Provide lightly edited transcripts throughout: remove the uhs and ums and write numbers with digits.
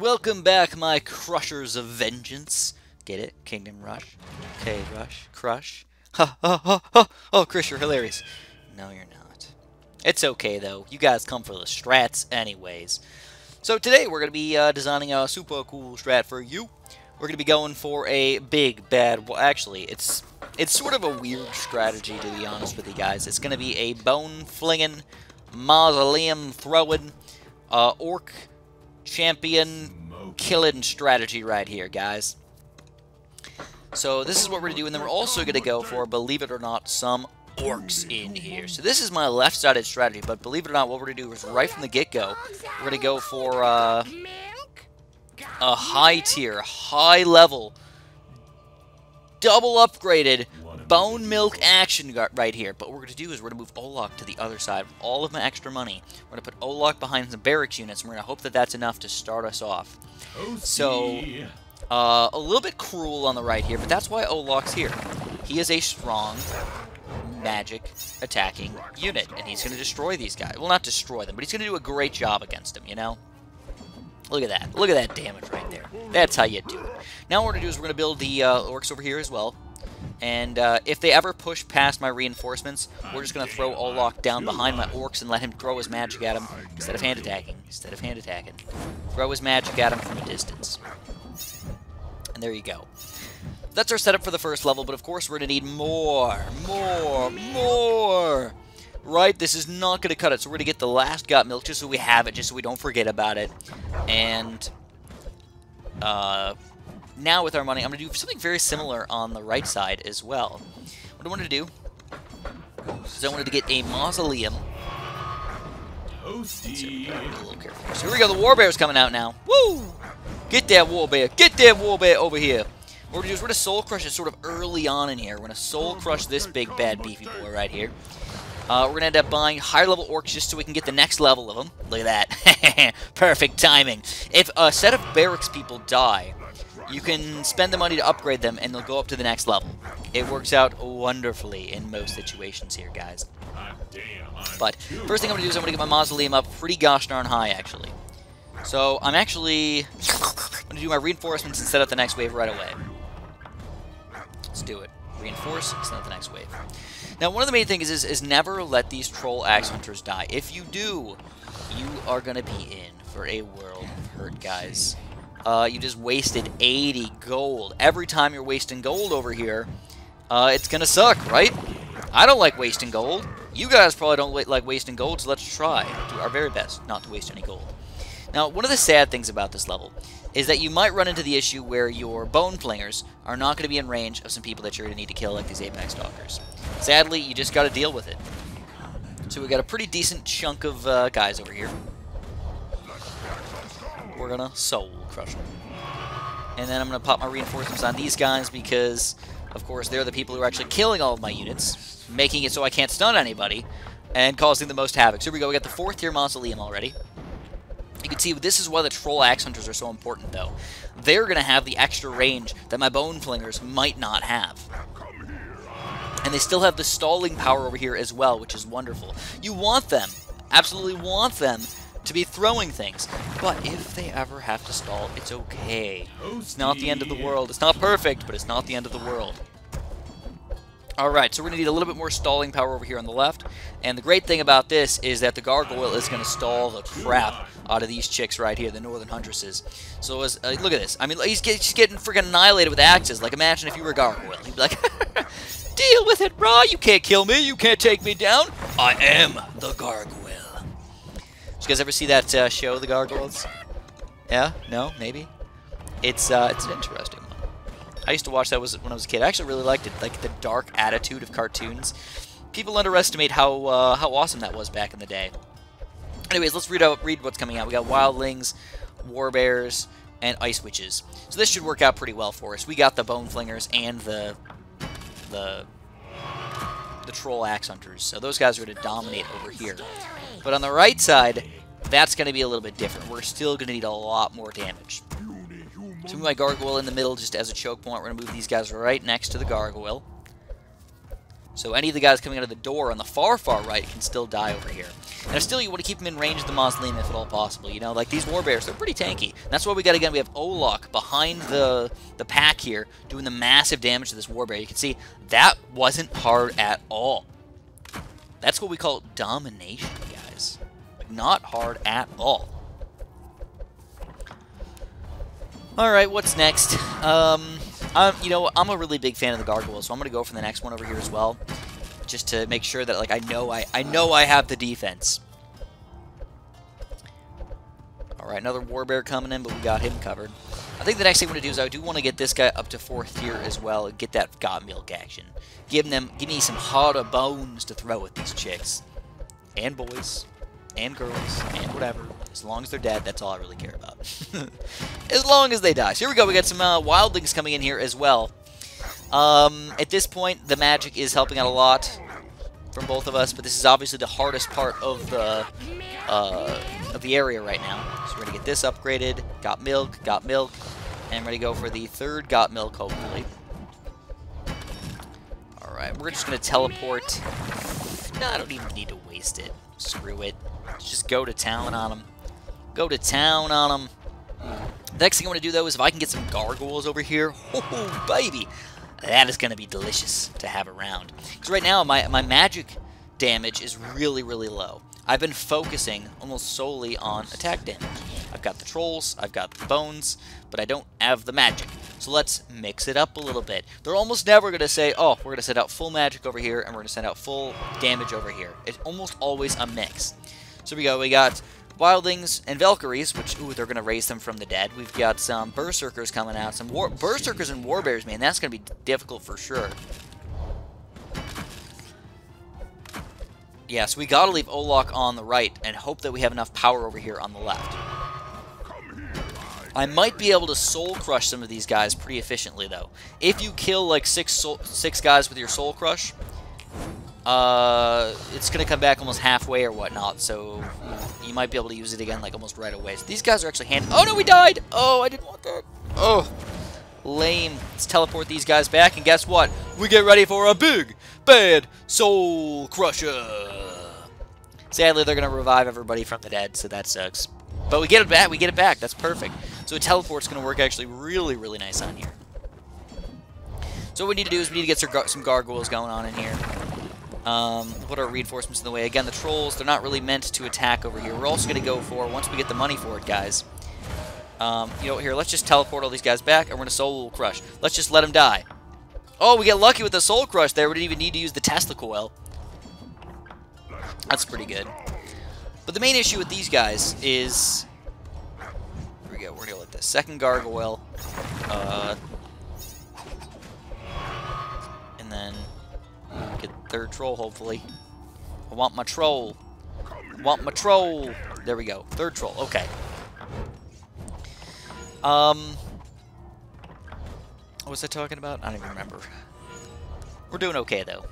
Welcome back, my crushers of vengeance. Get it? Kingdom Rush. Okay, Rush. Crush. Ha ha ha ha! Oh, Chris, you're hilarious. No, you're not. It's okay, though. You guys come for the strats anyways. So today, we're going to be designing a super cool strat for you. We're going to be going for a big, bad... Well, actually, it's sort of a weird strategy, to be honest with you guys. It's going to be a bone-flinging, mausoleum-throwing, orc champion killing strategy right here, guys. So this is what we're going to do, and then we're also going to go for, believe it or not, some orcs in here. So this is my left-sided strategy, but believe it or not, what we're going to do is right from the get-go, we're going to go for a high-tier, high-level, double upgraded bone milk action right here. But what we're going to do is we're going to move Olok to the other side with all of my extra money. We're going to put Olok behind some barracks units, and we're going to hope that that's enough to start us off. So, a little bit cruel on the right here, but that's why Olok's here. He is a strong, magic attacking unit, and he's going to destroy these guys. Well, not destroy them, but he's going to do a great job against them, you know? Look at that. Look at that damage right there. That's how you do it. Now what we're going to do is we're going to build the orcs over here as well. And if they ever push past my reinforcements, we're just going to throw Olok down behind my orcs and let him throw his magic at them instead of hand attacking. Throw his magic at him from a distance. And there you go. That's our setup for the first level, but of course we're going to need more. Right? This is not going to cut it, so we're going to get the last got milk just so we have it, just so we don't forget about it. And now with our money, I'm going to do something very similar on the right side as well. What I wanted to do is I wanted to get a mausoleum. Toasty. So, a little careful. So here we go, the warbear's coming out now. Woo! Get that warbear. Get that warbear over here. What we're going to do is we're going to soul crush it sort of early on in here. We're going to soul crush this big, bad, beefy boy right here. We're going to end up buying higher level orcs just so we can get the next level of them. Look at that. Perfect timing. If a set of barracks people die, you can spend the money to upgrade them and they'll go up to the next level. It works out wonderfully in most situations here, guys. But first thing I'm going to do is I'm going to get my mausoleum up pretty gosh darn high, actually. So I'm actually going to do my reinforcements and set up the next wave right away. Let's do it. Reinforce, set up the next wave. Now, one of the main things is never let these troll axe hunters die. If you do, you are going to be in for a world of hurt, guys. You just wasted 80 gold. Every time you're wasting gold over here, it's going to suck, right? I don't like wasting gold. You guys probably don't like wasting gold, so let's try. Do our very best not to waste any gold. Now, one of the sad things about this level is that you might run into the issue where your bone flingers are not going to be in range of some people that you're going to need to kill, like these Apex Stalkers. Sadly, you just got to deal with it. So we got a pretty decent chunk of guys over here. We're going to soul crush them. And then I'm going to pop my reinforcements on these guys because, of course, they're the people who are actually killing all of my units, making it so I can't stun anybody, and causing the most havoc. So here we go. We got the 4th tier mausoleum already. You can see this is why the troll axe hunters are so important, though. They're going to have the extra range that my bone flingers might not have. And they still have the stalling power over here as well, which is wonderful. You want them, absolutely want them, to be throwing things. But if they ever have to stall, it's okay. It's not the end of the world. It's not perfect, but it's not the end of the world. Alright, so we're going to need a little bit more stalling power over here on the left. And the great thing about this is that the gargoyle is going to stall the crap out of these chicks right here, the Northern Huntresses. So look at this. I mean, she's getting freaking annihilated with axes. Like, imagine if you were a gargoyle. You'd be like, deal with it, brah. You can't kill me. You can't take me down. I am the gargoyle. Did you guys ever see that show, The Gargoyles? Yeah? No? Maybe? It's an interesting one. I used to watch that when I was a kid. I actually really liked it, like the dark attitude of cartoons. People underestimate how awesome that was back in the day. Anyways, let's read what's coming out. We got wildlings, warbears, and ice witches. So this should work out pretty well for us. We got the bone flingers and the troll axe hunters. So those guys are going to dominate over here. But on the right side, that's going to be a little bit different. We're still going to need a lot more damage. So move my gargoyle in the middle just as a choke point. We're going to move these guys right next to the gargoyle. So any of the guys coming out of the door on the far right can still die over here. And still, you want to keep them in range of the Mausoleum if at all possible. You know, like these Warbears, they're pretty tanky. And that's why we got, again, we have Olok behind the pack here, doing the massive damage to this Warbear. You can see that wasn't hard at all. That's what we call domination, guys. Like, not hard at all. Alright, what's next? You know, I'm a really big fan of the Gargoyles, so I'm going to go for the next one over here as well. Just to make sure that, like, I know I have the defense. Alright, another Warbear coming in, but we got him covered. I think the next thing I'm going to do is I do want to get this guy up to 4th tier as well and get that Got Milk action. Give me some harder bones to throw at these chicks. And boys. And girls. And whatever. As long as they're dead, that's all I really care about. As long as they die. So here we go. We got some Wildlings coming in here as well. At this point, the magic is helping out a lot from both of us, but this is obviously the hardest part of the area right now. So we're going to get this upgraded. Got milk, and ready to go for the 3rd Got Milk, hopefully. Alright, we're just going to teleport. No, I don't even need to waste it. Screw it. Let's just go to town on them. Go to town on them. The next thing I want to do, though, is if I can get some Gargoyles over here. Oh, baby! That is going to be delicious to have around. Because right now, my magic damage is really, really low. I've been focusing almost solely on attack damage. I've got the trolls, I've got the bones, but I don't have the magic. So let's mix it up a little bit. They're almost never going to say, oh, we're going to send out full magic over here, and we're going to send out full damage over here. It's almost always a mix. So we go, we got Wildlings and Valkyries, which, ooh, they're going to raise them from the dead. We've got some Berserkers coming out. Some Berserkers and Warbears, man, that's going to be difficult for sure. Yeah, so we got to leave Olok on the right and hope that we have enough power over here on the left. I might be able to soul crush some of these guys pretty efficiently, though. If you kill, like, six guys with your soul crush, it's going to come back almost halfway or whatnot, so you might be able to use it again, like, almost right away. So these guys are actually Oh, no, we died! Oh, I didn't want that. Oh, lame. Let's teleport these guys back, and guess what? We get ready for a big, bad soul crusher. Sadly, they're going to revive everybody from the dead, so that sucks. But we get it back. We get it back. That's perfect. So a teleport's going to work actually really, really nice on here. So what we need to do is we need to get some gargoyles going on in here. Put our reinforcements in the way. Again, the trolls, they're not really meant to attack over here. We're also going to go for, once we get the money for it, guys. You know, here, let's just teleport all these guys back, and we're going to soul crush. Let's just let them die. Oh, we get lucky with the soul crush there. We didn't even need to use the Tesla coil. That's pretty good. But the main issue with these guys is... Here we go. We're going to go like this. 2nd gargoyle. And then get 3rd troll, hopefully. I want my troll. I want my troll. There we go. 3rd troll. Okay. What was I talking about? I don't even remember. We're doing okay, though.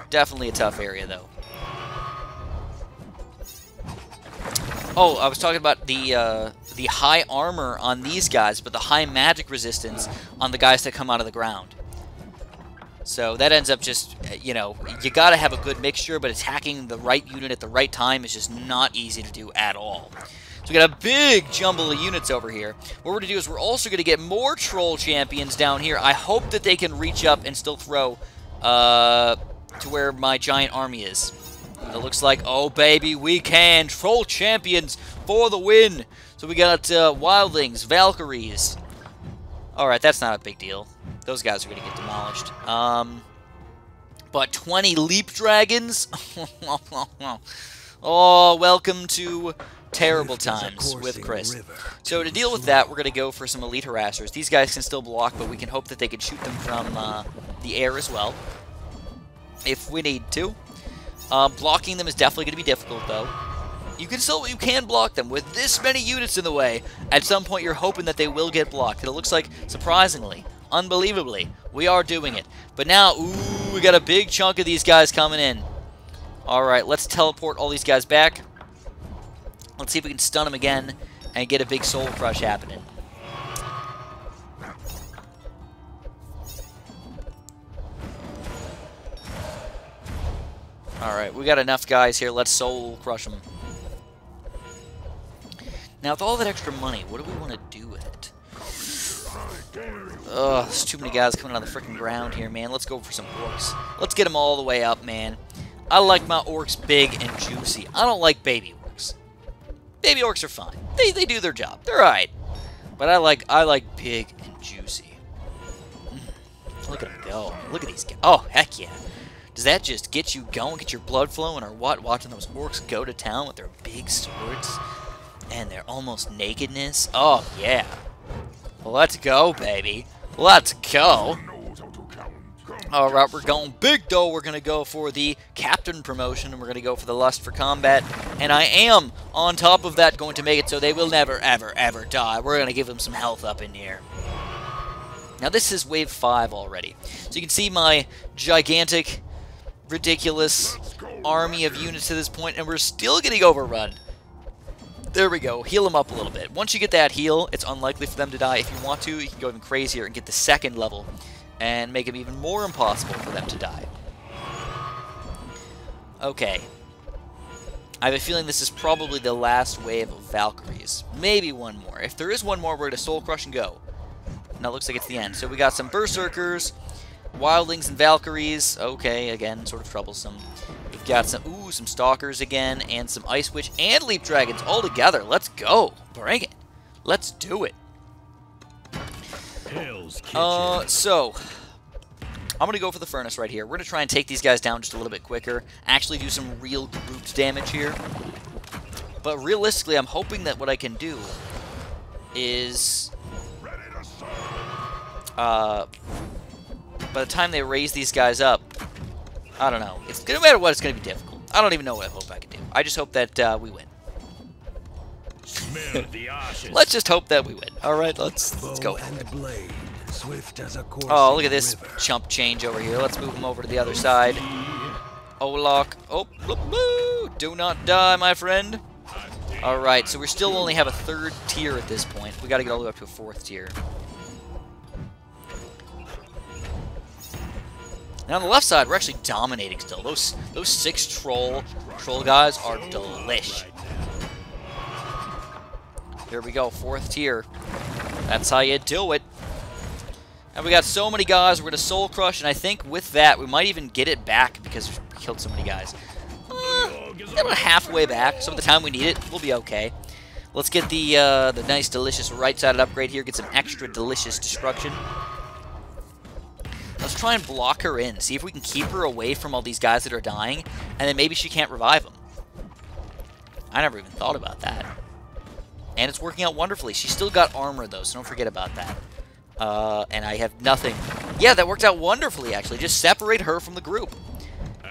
Definitely a tough area, though. Oh, I was talking about the high armor on these guys, but the high magic resistance on the guys that come out of the ground. So that ends up just, you know, you got to have a good mixture, but attacking the right unit at the right time is just not easy to do at all. So we got a big jumble of units over here. What we're going to do is we're also going to get more troll champions down here. I hope that they can reach up and still throw to where my giant army is. It looks like, oh baby, we can. Troll champions for the win. So we got Wildlings, Valkyries. Alright, that's not a big deal. Those guys are going to get demolished. But 20 leap dragons? Oh, welcome to terrible times with Chris. So to deal with that, we're going to go for some elite harassers. These guys can still block, but we can hope that they can shoot them from the air as well, if we need to. Blocking them is definitely going to be difficult, though. You can block them with this many units in the way. At some point, you're hoping that they will get blocked. And it looks like, surprisingly, unbelievably, we are doing it. But now, ooh, we got a big chunk of these guys coming in. All right, let's teleport all these guys back. Let's see if we can stun them again and get a big soul crush happening. Alright, we got enough guys here. Let's soul crush them. Now, with all that extra money, what do we want to do with it? Ugh, there's too many guys coming on the freaking ground here, man. Let's go for some orcs. Let's get them all the way up, man. I like my orcs big and juicy. I don't like baby orcs. Baby orcs are fine. They do their job. They're alright. But I like big and juicy. Look at them go. Look at these guys. Oh, heck yeah. Does that just get you going, get your blood flowing, or what? Watching those orcs go to town with their big swords and their almost nakedness? Oh, yeah. Let's go, baby. Let's go. Alright, we're going big, though. We're going to go for the captain promotion, and we're going to go for the lust for combat. And I am, on top of that, going to make it so they will never, ever, ever die. We're going to give them some health up in here. Now, this is wave 5 already. So you can see my gigantic, ridiculous army of units to this point, and we're still getting overrun. There we go. Heal them up a little bit. Once you get that heal, it's unlikely for them to die. If you want to, you can go even crazier and get the second level and make it even more impossible for them to die. Okay. I have a feeling this is probably the last wave of Valkyries. Maybe one more. If there is one more, we're going to Soul Crush and go. Now it looks like it's the end. So we got some Berserkers, Wildlings, and Valkyries. Okay, again, sort of troublesome. We've got some, some Stalkers again, and some Ice Witch and Leap Dragons all together. Let's go. Bring it. Let's do it. So, I'm going to go for the Furnace right here. We're going to try and take these guys down just a little bit quicker. Actually do some real grouped damage here. But realistically, I'm hoping that what I can do is... by the time they raise these guys up, I don't know. No matter what, it's going to be difficult. I don't even know what I hope I can do. I just hope that we win. Let's just hope that we win. Alright, let's go. Oh, look at this chump change over here. Let's move him over to the other side. Olok. Oh, do not die, my friend. Alright, so we still only have a 3rd tier at this point. We got to get all the way up to a 4th tier. Now on the left side, we're actually dominating still. Those 6 troll guys are delish. Here we go, 4th tier. That's how you do it. And we got so many guys, we're going to Soul Crush, and I think with that, we might even get it back because we killed so many guys. About halfway back, so by the time we need it, we'll be okay. Let's get the nice, delicious right-sided upgrade here, get some extra delicious destruction. Let's try and block her in, see if we can keep her away from all these guys that are dying, and then maybe she can't revive them. I never even thought about that. And it's working out wonderfully. She's still got armor, though, so don't forget about that. And I have nothing. Yeah, that worked out wonderfully, actually. Just separate her from the group.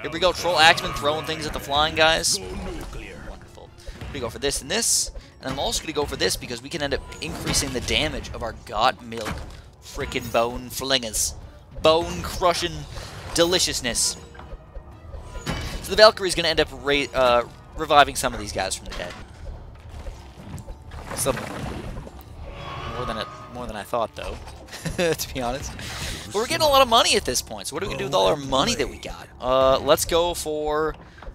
Here we go, Troll Axeman throwing things at the flying guys. Wonderful. I'm going to go for this and this. And I'm also going to go for this because we can end up increasing the damage of our God Milk frickin' bone flingers. Bone-crushing deliciousness. So the Valkyrie's going to end up reviving some of these guys from the dead. Some more than I thought, though, to be honest. But we're getting a lot of money at this point, so what are we going to do with all our money that we got? Let's go for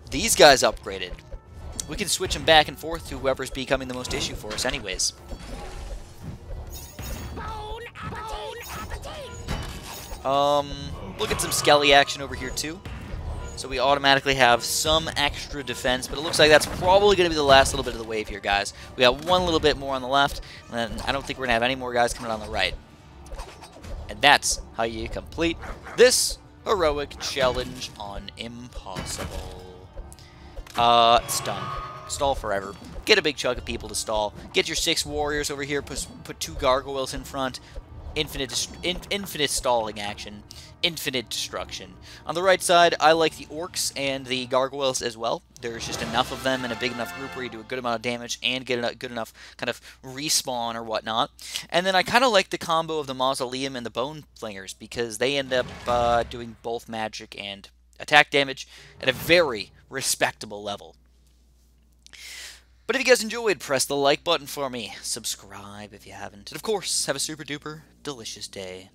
these guys upgraded. We can switch them back and forth to whoever's becoming the most issue for us anyways. Look at some Skelly action over here, too. So we automatically have some extra defense, but it looks like that's probably going to be the last little bit of the wave here, guys. We got one little bit more on the left, and then I don't think we're going to have any more guys coming on the right. And that's how you complete this heroic challenge on Impossible. Stun. Stall forever. Get a big chunk of people to stall. Get your 6 warriors over here, put 2 gargoyles in front. Infinite stalling action. Infinite destruction. On the right side, I like the orcs and the gargoyles as well. There's just enough of them in a big enough group where you do a good amount of damage and get a good enough kind of respawn or whatnot. And then I kind of like the combo of the Mausoleum and the Bone Flingers because they end up doing both magic and attack damage at a very respectable level. But if you guys enjoyed, press the like button for me. Subscribe if you haven't. And of course, have a super duper delicious day.